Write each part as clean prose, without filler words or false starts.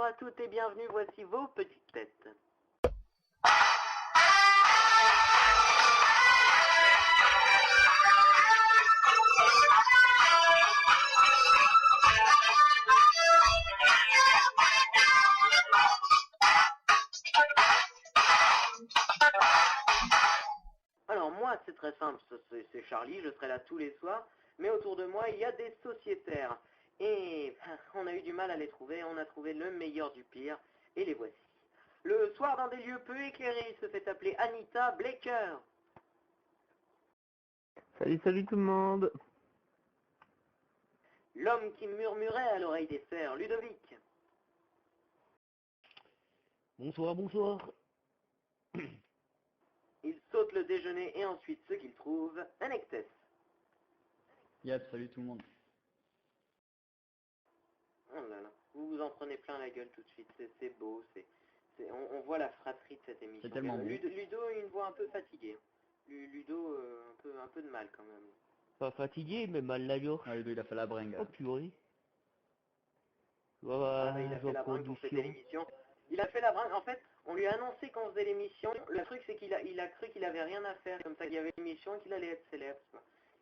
à toutes et bienvenue, voici vos petites têtes. Alors moi c'est très simple, c'est Charlie, je serai là tous les soirs, mais autour de moi il y a des sociétaires. Et on a eu du mal à les trouver, on a trouvé le meilleur du pire, et les voici. Le soir dans des lieux peu éclairés, il se fait appeler Anita Blaker. Salut tout le monde. L'homme qui murmurait à l'oreille des sœurs, Ludovic. Bonsoir. Il saute le déjeuner et ensuite ce qu'il trouve, Anectes. Yep, salut tout le monde. Oh là là, vous vous en prenez plein la gueule tout de suite, c'est beau, on voit la fratrie de cette émission. C'est tellement beau. Ludo a une voix un peu fatiguée. Ludo, un peu de mal quand même. Pas fatigué, mais mal la gorge. Ah, Ludo, il a fait la bringue. Oh purée. Il a fait la bringue pour cette émission. Il a fait la bringue, en fait, on lui a annoncé qu'on faisait l'émission. Le truc c'est qu'il a cru qu'il avait rien à faire, comme ça qu'il y avait l'émission et qu'il allait être célèbre.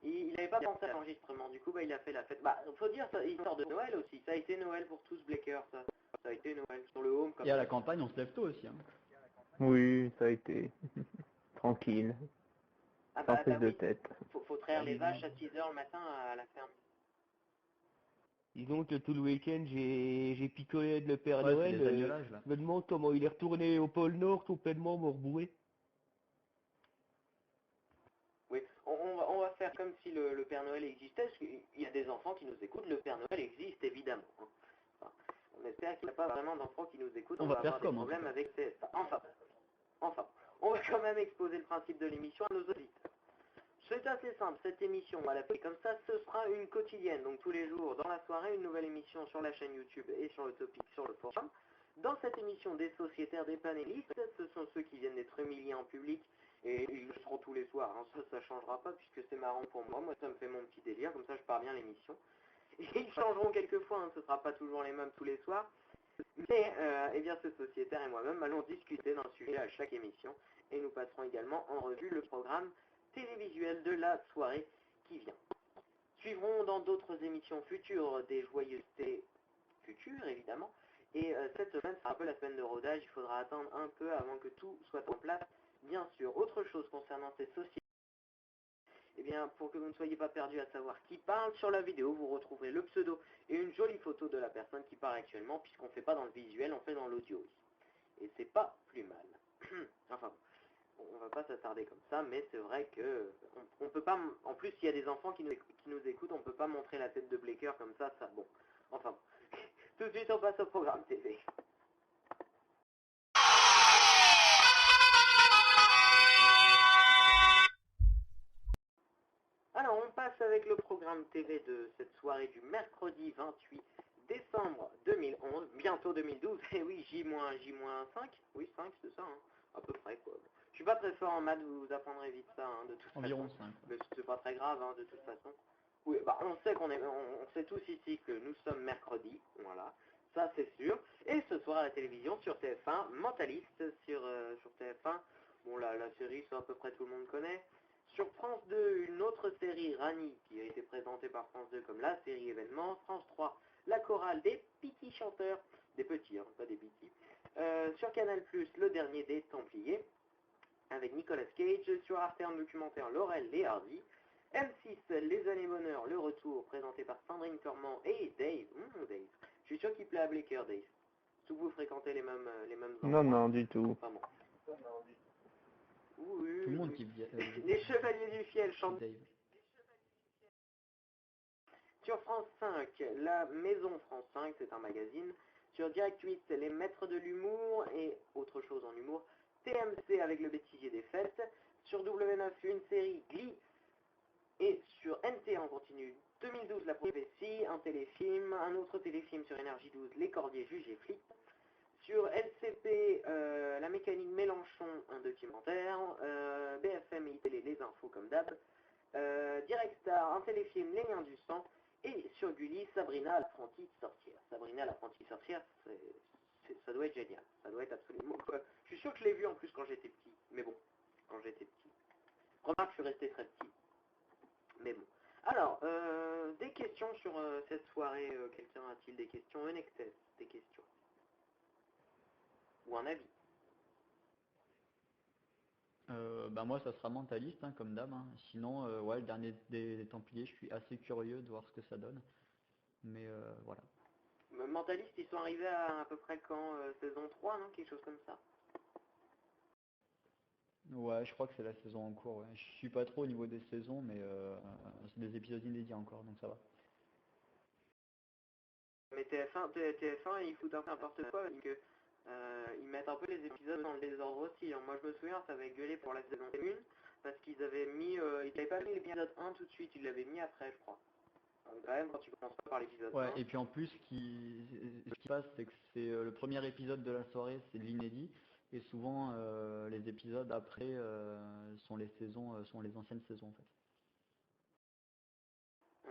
Il n'avait pas pensé à l'enregistrement, du coup il a fait la fête. Faut dire, il sort de Noël aussi, ça a été Noël pour tous Blaker, ça a été Noël sur le home. Et à la campagne, on se lève tôt aussi. Hein. Oui, ça a été tranquille. Sans prise de tête. Faut traire les vaches à 6h le matin à la ferme. Disons que tout le week-end j'ai picolé de le Père Ouais, Noël. c'est des agnolages, là. Je me demande comment il est retourné au pôle Nord complètement morbouré. Oui, on va faire comme si le Père Noël existait, parce qu'il y a des enfants qui nous écoutent, le Père Noël existe évidemment. Hein. Enfin, on espère qu'il n'y a pas vraiment d'enfants qui nous écoutent, on va faire avoir comme, des problèmes avec ces... Enfin, on va quand même exposer le principe de l'émission à nos auditeurs. C'est assez simple, cette émission, on va l'appeler comme ça, ce sera une quotidienne, donc tous les jours, dans la soirée, une nouvelle émission sur la chaîne YouTube et sur le topic sur le forum. Dans cette émission, des sociétaires, des panélistes, ce sont ceux qui viennent d'être humiliés en public, et ils le seront tous les soirs, hein. Ça changera pas, puisque c'est marrant pour moi, ça me fait mon petit délire, comme ça je pars bien l'émission. Et ils changeront quelquefois, hein, ce sera pas toujours les mêmes tous les soirs, mais eh bien ce sociétaire et moi-même allons discuter d'un sujet à chaque émission, et nous passerons également en revue le programme télévisuel de la soirée qui vient. Suivront dans d'autres émissions futures des joyeusetés futures évidemment, et cette semaine sera un peu la semaine de rodage, il faudra attendre un peu avant que tout soit en place. Bien sûr, autre chose concernant ces sociétés, eh bien pour que vous ne soyez pas perdus à savoir qui parle, sur la vidéo vous retrouverez le pseudo et une jolie photo de la personne qui parle actuellement, puisqu'on ne fait pas dans le visuel, on fait dans l'audio aussi. Et c'est pas plus mal. Enfin on va pas s'attarder comme ça, mais c'est vrai que on peut pas, en plus s'il y a des enfants qui nous écoutent, on peut pas montrer la tête de Blaker comme ça, bon. Enfin, tout de suite on passe au programme TV. Alors on passe avec le programme TV de cette soirée du mercredi 28 décembre 2011, bientôt 2012, et oui, J-5, oui 5 c'est ça, hein, à peu près quoi. Je suis pas très fort en maths, vous apprendrez vite ça, hein, de toute Environ façon. 5. Mais c'est pas très grave, hein, de toute façon. Oui, on sait on sait tous ici que nous sommes mercredi, voilà, ça c'est sûr. Et ce soir à la télévision sur TF1, Mentaliste sur TF1, bon la série ça à peu près tout le monde connaît. Sur France 2, une autre série, Rani, qui a été présentée par France 2 comme la série événement. France 3, la chorale des petits chanteurs, des petits, hein, pas des petits. Sur Canal+, le dernier des Templiers, avec Nicolas Cage. Sur Arte, un documentaire, Laurel et Hardy. M6, Les Années Bonheur, le retour, présenté par Sandrine Cormand et Dave. Dave. Je suis sûr qu'il plaît à Blaker, Dave. Surtout que vous fréquentez les mêmes endroits. Non, du tout. Enfin bon. Oui, Tout le monde qui vient. Les Chevaliers du Fiel chantent. Dave. Sur France 5, La Maison France 5, c'est un magazine. Sur Direct 8, Les Maîtres de l'Humour et autre chose en humour. TMC avec le bêtisier des fêtes. Sur W9, une série Glee. Et sur NT en continu, 2012, La prophétie, un téléfilm. Un autre téléfilm sur Énergie 12, Les Cordiers jugés flics. Sur LCP, La Mécanique Mélenchon, un documentaire. BFM et Télé, les infos comme d'hab. Direct Star, un téléfilm, Les Liens du sang. Et sur Gulli, Sabrina l'apprentie sorcière. Sabrina l'apprentie sorcière, Ça doit être génial. Ça doit être absolument quoi. Je suis sûr que je l'ai vu en plus quand j'étais petit. Mais bon, quand j'étais petit. Remarque, je suis resté très petit. Mais bon. Alors, des questions sur cette soirée. Quelqu'un a-t-il des questions? Un excès, des questions. Ou un avis? Bah moi ça sera mentaliste hein, comme d'hab, hein. Sinon ouais le dernier des Templiers je suis assez curieux de voir ce que ça donne. Mais voilà. Mentaliste, ils sont arrivés à peu près quand? Saison 3, non? Quelque chose comme ça. Ouais je crois que c'est la saison en cours, ouais. Je suis pas trop au niveau des saisons mais c'est des épisodes inédits encore donc ça va. Mais TF1, ils foutent un peu n'importe quoi parce que ils mettent un peu les épisodes dans le désordre aussi. Hein. Moi je me souviens, ça avait gueulé pour la saison 1 parce qu'ils avaient mis, ils n'avaient pas mis l'épisode 1 tout de suite, ils l'avaient mis après je crois. Donc, quand même quand tu commences pas par l'épisode Ouais 1. et puis en plus ce qui passe c'est que c'est le premier épisode de la soirée, c'est de l'inédit. Et souvent les épisodes après sont les saisons, sont les anciennes saisons en fait.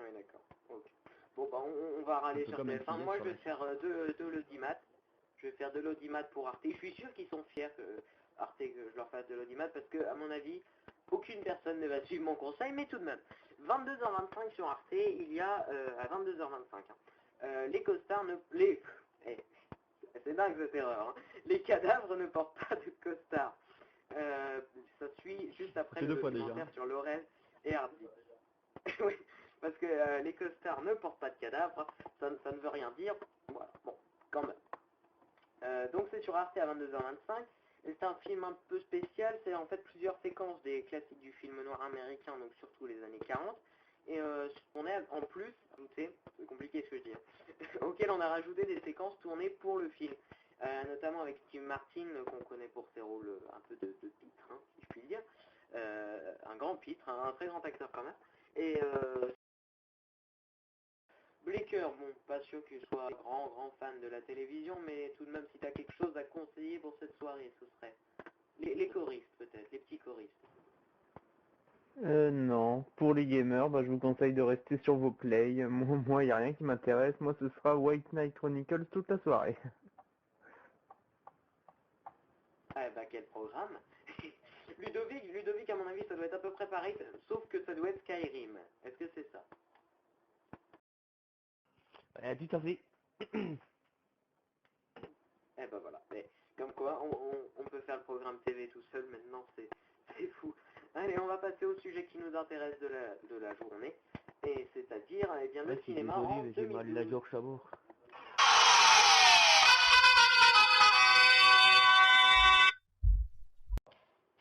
Oui d'accord. Ok. Bon bah on va Un râler peu sur comme TF1. NCIS Moi je sur vais la faire de l'audimat. Je vais faire de l'audimat pour Arte. Je suis sûr qu'ils sont fiers que Arte que je leur fasse de l'audimat parce que à mon avis, aucune personne ne va suivre mon conseil, mais tout de même. 22h25 sur Arte, il y a à 22h25. Les costards ne les eh, c'est dingue cette erreur. Hein. Les cadavres ne portent pas de costard. Ça suit juste après C'est le deux fois déjà. documentaire sur Laurel et Hardy. Oui, parce que les costards ne portent pas de cadavres, ça ne veut rien dire. Voilà, bon, quand même. Donc c'est sur Arte à 22h25. Et c'est un film un peu spécial, c'est en fait plusieurs séquences des classiques du film noir américain, donc surtout les années 40. Et on a en plus ajouté, c'est compliqué ce que je dis, hein, auquel on a rajouté des séquences tournées pour le film. Notamment avec Steve Martin, qu'on connaît pour ses rôles un peu de pitre, hein, si je puis dire. Un grand pitre, un très grand acteur quand même. Et Bleecker, bon, pas sûr que je sois grand fan de la télévision, mais tout de même, si tu as quelque chose à conseiller pour cette soirée, ce serait les choristes, peut-être, les petits choristes. Non. Pour les gamers, bah, je vous conseille de rester sur vos plays. Moi, il n'y a rien qui m'intéresse. Moi, ce sera White Knight Chronicles toute la soirée. Ah bah quel programme. Ludovic, à mon avis, ça doit être à peu près pareil, sauf que ça doit être Skyrim. Est-ce que c'est ça? Tout à fait. Eh ben voilà. Mais, comme quoi, on peut faire le programme TV tout seul maintenant, c'est fou. Allez, on va passer au sujet qui nous intéresse de la journée, et c'est-à-dire, eh bien, le cinéma en 2012. à bord.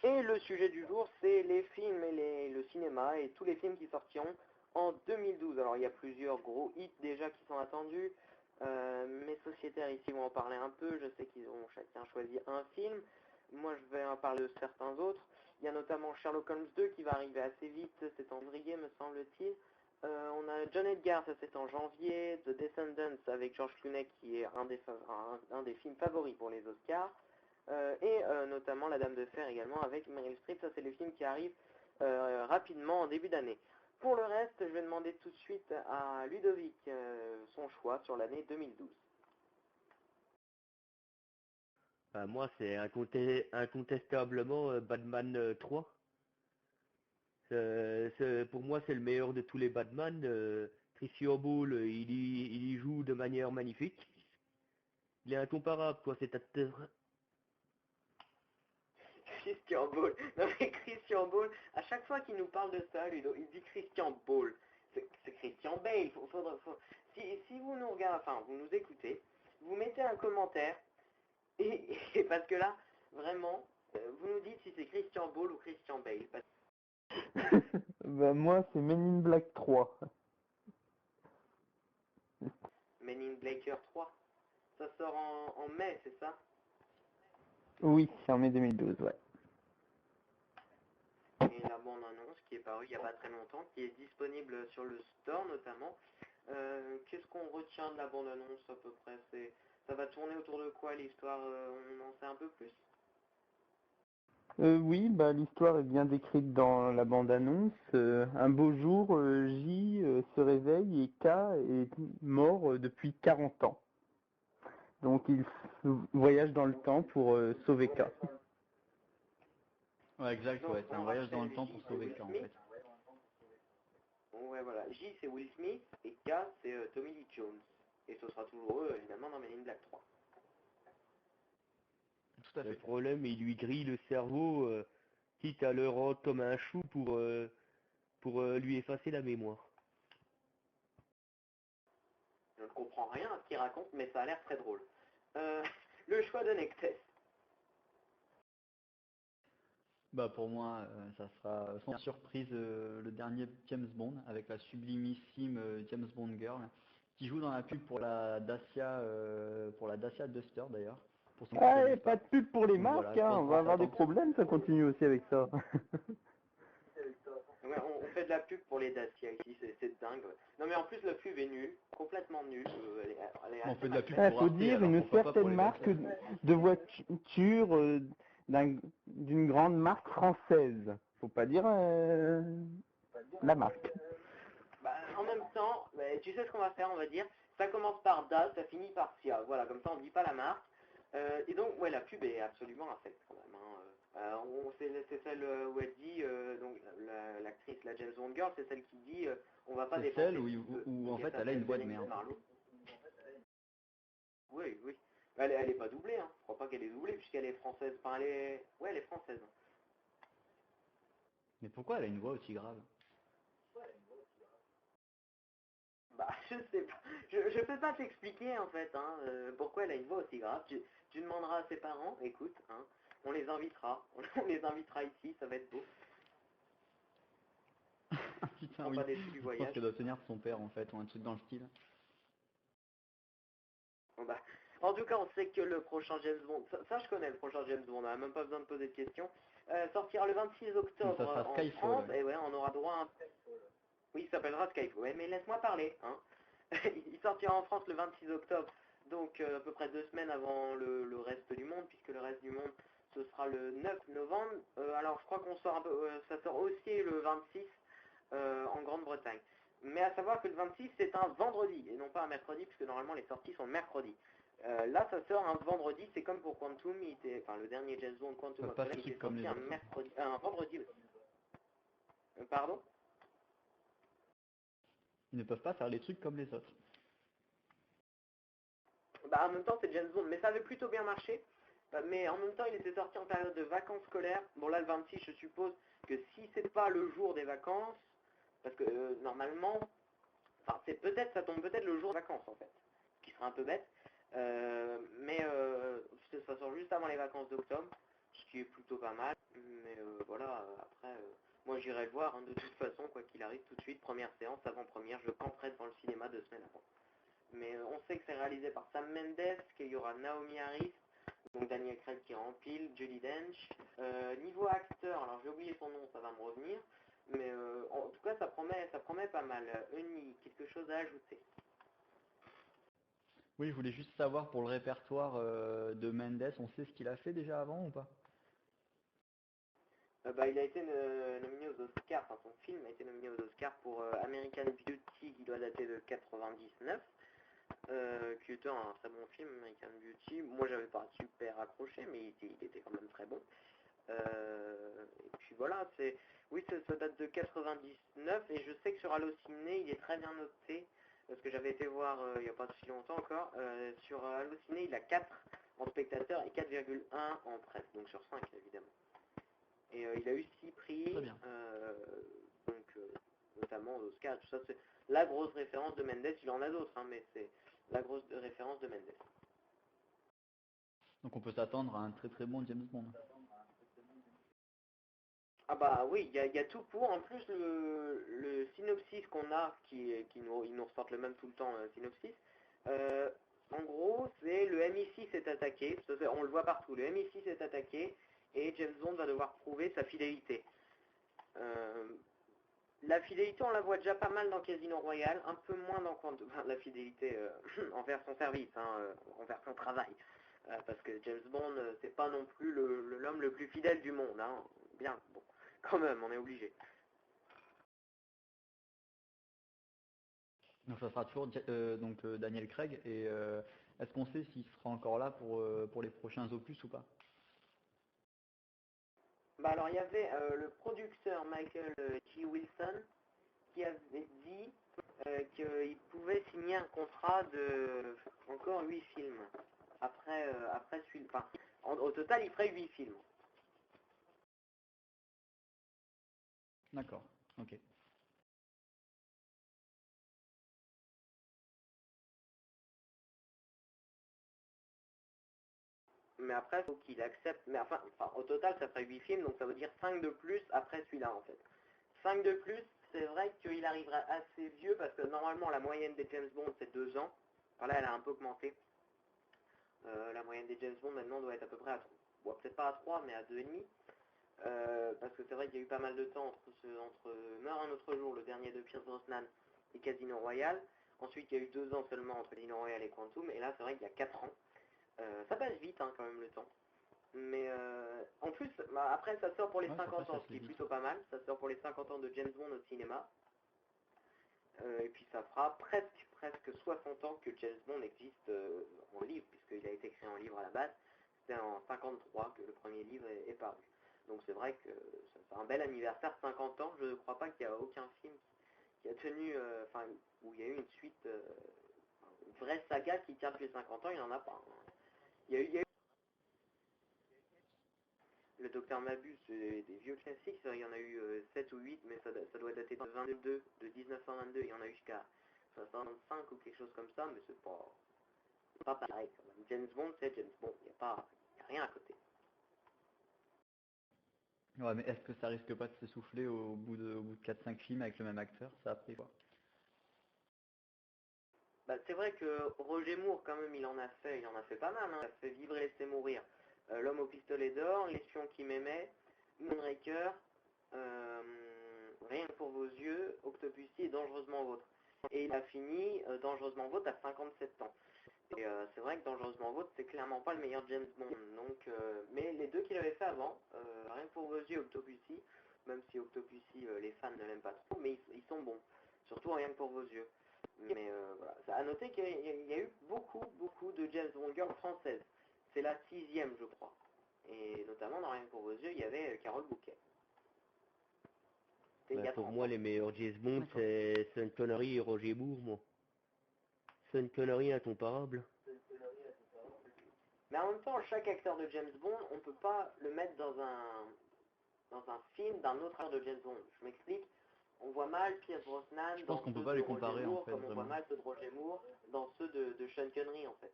Et le sujet du jour, c'est les films et le cinéma et tous les films qui sortiront en 2012. Alors il y a plusieurs gros hits déjà qui sont attendus. Mes sociétaires ici vont en parler un peu. Je sais qu'ils ont chacun choisi un film. Moi je vais en parler de certains autres. Il y a notamment Sherlock Holmes 2 qui va arriver assez vite. C'est en février me semble-t-il. On a John Edgar, ça c'est en janvier. The Descendants avec George Clooney qui est un des films favoris pour les Oscars. Et notamment La Dame de Fer également avec Meryl Streep. Ça c'est les films qui arrivent rapidement en début d'année. Pour le reste, je vais demander tout de suite à Ludovic son choix sur l'année 2012. Moi, c'est incontestablement Batman 3. Pour moi, c'est le meilleur de tous les Batman. Christian Bale, il y joue de manière magnifique. Il est incomparable, quoi, cet acteur. Christian Bale. Non mais Christian Bale, à chaque fois qu'il nous parle de ça, Ludo, il dit Christian Bale. C'est Christian Bale. Si vous nous regardez, enfin vous nous écoutez, vous mettez un commentaire et parce que là, vraiment, vous nous dites si c'est Christian Bale ou Christian Bale. Bah, moi, c'est Men in Black 3. Men in Blacker 3. Ça sort en mai, c'est ça? Oui, c'est en mai 2012, ouais. Et la bande-annonce qui est parue il n'y a pas très longtemps, qui est disponible sur le store notamment. Qu'est-ce qu'on retient de la bande-annonce à peu près? Ça va tourner autour de quoi l'histoire? On en sait un peu plus? Oui, bah, l'histoire est bien décrite dans la bande-annonce. Un beau jour, J se réveille et K est mort depuis 40 ans. Donc il voyage dans le temps pour sauver K. Ouais, exact, Donc, ouais, c'est un on voyage dans le rappelle, temps J, pour c'est sauver Will K en Smith. fait. Ouais, voilà. J, c'est Will Smith, et K, c'est Tommy Lee Jones. Et ce sera toujours eux, évidemment, dans Men in Black 3. Tout à Le fait. problème, il lui grille le cerveau, quitte à le rendre comme un chou pour lui effacer la mémoire. Je ne comprends rien à ce qu'il raconte, mais ça a l'air très drôle. Le choix de Nexus. Bah pour moi, ça sera sans surprise le dernier James Bond avec la sublimissime James Bond Girl qui joue dans la pub pour la Dacia Duster d'ailleurs. Pour ceux qui Ah, et connaissent pas pas. de pub pour les Donc voilà, marques, hein. grosse On va avoir des attente. problèmes, ça continue aussi avec ça. Ouais, on fait de la pub pour les Dacia ici, c'est dingue. Ouais. Non mais en plus la pub est nulle, complètement nulle. Elle est On assez fait de la mal pub faite. Il pour faut Arte, dire alors une pourquoi pas pour certaine les marque Dacia. de voiture d'une grande marque française. Faut pas dire la marque. Bah, en même temps, bah, tu sais ce qu'on va faire, on va dire, ça commence par Da, ça finit par Sia. Voilà, comme ça on ne dit pas la marque. Et donc, ouais, la pub est absolument infecte quand même. Hein. C'est celle où elle dit, donc l'actrice, la James Bond Girl, c'est celle qui dit, on va pas C'est dépenser celle plus où en et fait ça elle a une s'appelle voix de Jennifer merde. Marlowe. Oui, oui. Elle est pas doublée, hein. Je crois pas qu'elle est doublée puisqu'elle est française. Enfin, ouais, elle est française. Mais pourquoi elle a une voix aussi grave? Bah, je sais pas. Je peux pas t'expliquer en fait, hein, pourquoi elle a une voix aussi grave. Tu demanderas à ses parents, écoute, hein, on les invitera. On les invitera ici, ça va être beau. Ils Putain seront oui, pas déçus du je pense voyage. qu'elle doit tenir de son père en fait, ou un truc dans le style. Bon, bah, en tout cas, on sait que le prochain James Bond, ça, je connais le prochain James Bond, on n'a même pas besoin de poser de questions, sortira le 26 Donc octobre ça sera en Skyfall, France, ouais. et ouais, on aura droit à un... Oui, il s'appellera Skyfall, ouais, mais laisse-moi parler, hein. Il sortira en France le 26 octobre, donc à peu près 2 semaines avant le reste du monde, puisque le reste du monde, ce sera le 9 novembre. Alors, je crois qu'on sort un peu, ça sort aussi le 26 en Grande-Bretagne. Mais à savoir que le 26, c'est un vendredi, et non pas un mercredi, puisque normalement les sorties sont le mercredi. Là, ça sort un vendredi, c'est comme pour Quantum, enfin le dernier James Bond Quantum Ça of passe Solace, des il trucs était comme sorti les un autres. mercredi, un vendredi aussi. Pardon? Ils ne peuvent pas faire les trucs comme les autres. Bah en même temps c'est James Bond, mais ça avait plutôt bien marché. Mais en même temps il était sorti en période de vacances scolaires. Bon là le 26 je suppose que si c'est pas le jour des vacances, parce que normalement, enfin c'est peut-être, ça tombe peut-être le jour des vacances en fait, ce qui serait un peu bête. Mais ça sort juste avant les vacances d'octobre, ce qui est plutôt pas mal. Mais voilà, après, moi j'irai le voir hein, de toute façon, quoi qu'il arrive tout de suite, première séance, avant-première, je camperai devant le cinéma 2 semaines avant. Mais on sait que c'est réalisé par Sam Mendes, qu'il y aura Naomi Harris, donc Daniel Craig qui rempile, Judi Dench. Niveau acteur, alors j'ai oublié son nom, ça va me revenir, mais en tout cas ça promet pas mal. Uni, quelque chose à ajouter? Oui, je voulais juste savoir pour le répertoire de Mendes, on sait ce qu'il a fait déjà avant ou pas? Bah, il a été nominé aux Oscars, enfin son film a été nominé aux Oscars pour American Beauty qui doit dater de 99. Qui était un très bon film, American Beauty. Moi, j'avais pas super accroché, mais il était quand même très bon. Et puis voilà, oui, ça date de 99, et je sais que sur Allociné, il est très bien noté, parce que j'avais été voir il n'y a pas si longtemps encore. Sur Allociné, il a 4 en spectateurs et 4,1 en presse, donc sur 5 évidemment. Et il a eu 6 prix, Très bien. donc notamment aux Oscars, tout ça, c'est la grosse référence de Mendes. Il en a d'autres, hein, mais c'est la grosse référence de Mendes. Donc on peut s'attendre à un très très bon James Bond. Ah bah oui, il y a tout pour. En plus, le synopsis qu'on a, ils nous ressortent le même tout le temps, synopsis, en gros, c'est le MI6 est attaqué, on le voit partout, le MI6 est attaqué, et James Bond va devoir prouver sa fidélité. La fidélité, on la voit déjà pas mal dans Casino Royale, un peu moins dans la fidélité envers son service, hein, envers son travail. Parce que James Bond, c'est pas non plus l'homme le plus fidèle du monde. Hein. Bien, bon, quand même, on est obligé. Donc ça sera toujours Daniel Craig et Est-ce qu'on sait s'il sera encore là pour les prochains opus ou pas? Bah alors il y avait le producteur Michael G. Wilson qui avait dit qu'il pouvait signer un contrat de encore 8 films. Après celui, enfin, au total il ferait 8 films. D'accord, ok. Mais après, il faut qu'il accepte. Mais enfin, au total, ça ferait 8 films, donc ça veut dire 5 de plus après celui-là, en fait. 5 de plus, c'est vrai qu'il arrivera assez vieux, parce que normalement, la moyenne des James Bond, c'est 2 ans. Enfin, là, elle a un peu augmenté. La moyenne des James Bond, maintenant, doit être à peu près à 3. Bon, peut-être pas à 3, mais à 2,5. Parce que c'est vrai qu'il y a eu pas mal de temps entre Meurt un autre jour, le dernier de Pierce Brosnan, et Casino Royale. Ensuite, il y a eu 2 ans seulement entre Casino Royale et Quantum, et là, c'est vrai qu'il y a 4 ans. Ça passe vite hein, quand même le temps. Mais en plus, bah, après ça sort pour les Ouais, ça 50 passe ans, assez ce qui est vite. plutôt pas mal. Ça sort pour les 50 ans de James Bond au cinéma. Et puis ça fera presque 60 ans que James Bond existe en livre, puisqu'il a été écrit en livre à la base. C'était en 53 que le premier livre est paru. Donc c'est vrai que c'est un bel anniversaire, 50 ans. Je ne crois pas qu'il y a aucun film qui a tenu, enfin, où il y a eu une suite, une vraie saga qui tient depuis 50 ans, il n'y en a pas. Hein. Il y a eu le Docteur Mabuse, c'est des vieux classiques, il y en a eu 7 ou 8, mais ça doit dater de 1922, il y en a eu jusqu'à 65 ou quelque chose comme ça, mais c'est pas pareil quand même. James Bond, c'est James Bond, il n'y a rien à côté. Ouais, mais est-ce que ça risque pas de s'essouffler au bout de 4-5 films avec le même acteur? Ça a pris quoi? Bah, c'est vrai que Roger Moore, quand même, il en a fait pas mal, hein. Il a fait Vivre et laisser mourir, L'homme au pistolet d'or, L'espion qui m'aimait, Moonraker, Rien que pour vos yeux, Octopussy et Dangereusement Vôtre. Et il a fini Dangereusement Vôtre à 57 ans. Et c'est vrai que Dangereusement Vôtre, c'est clairement pas le meilleur James Bond. Donc, mais les deux qu'il avait fait avant, Rien que pour vos yeux et Octopussy, même si Octopussy, les fans ne l'aiment pas trop, mais ils sont bons. Surtout Rien que pour vos yeux. Mais voilà, ça a noté qu'il y a eu beaucoup de James Bond girls françaises. C'est la 6e, je crois. Et notamment dans Rien que pour vos yeux, il y avait Carole Bouquet. C'était il y a Pour 30 moi, ans. les meilleurs James Bond, D'accord. c'est Sean Connery et Roger Moore, moi. Sean Connery incomparable. Mais en même temps, chaque acteur de James Bond, on peut pas le mettre dans un film d'un autre acteur de James Bond. Je m'explique. On voit mal Pierce Brosnan Je pense dans qu'on peut ceux pas de les Roger comparer en Moore, fait, comme on voit vraiment. mal ceux de Roger Moore dans ceux de Sean Connery, en fait.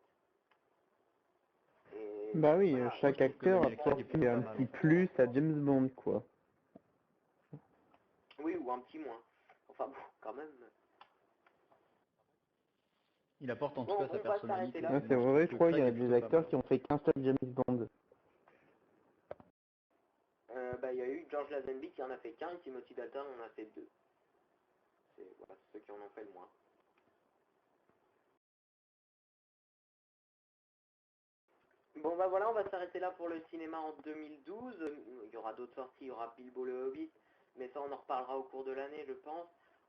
Et Bah oui, voilà. chaque je trouve que acteur Daniel Craig est apporte plutôt pas un mal, petit en fait. plus à James Bond, quoi. Oui, ou un petit moins. Enfin bon, quand même. Il apporte en tout Bon, cas sa on va s'arrêter personnalité. là. Ouais, c'est Moi, je vrai, trouve je que crois qu'il y Craig a est des plutôt pas acteurs mal. qui ont fait qu'un seul James Bond. Bah, il y a eu George Lazenby qui en a fait qu'un et Timothy Dalton en a fait 2. C'est voilà, ceux qui en ont fait le moins. Bon bah voilà, on va s'arrêter là pour le cinéma en 2012. Il y aura d'autres sorties, il y aura Bilbo le Hobbit, mais ça on en reparlera au cours de l'année je pense.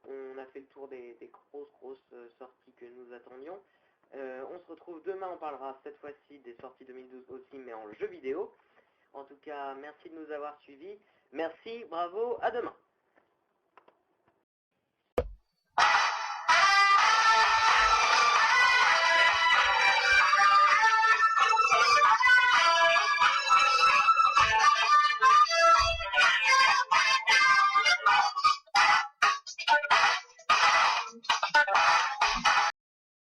On a fait le tour des grosses sorties que nous attendions. On se retrouve demain, on parlera cette fois-ci des sorties 2012 aussi, mais en jeu vidéo. En tout cas, merci de nous avoir suivis. Merci, bravo, à demain.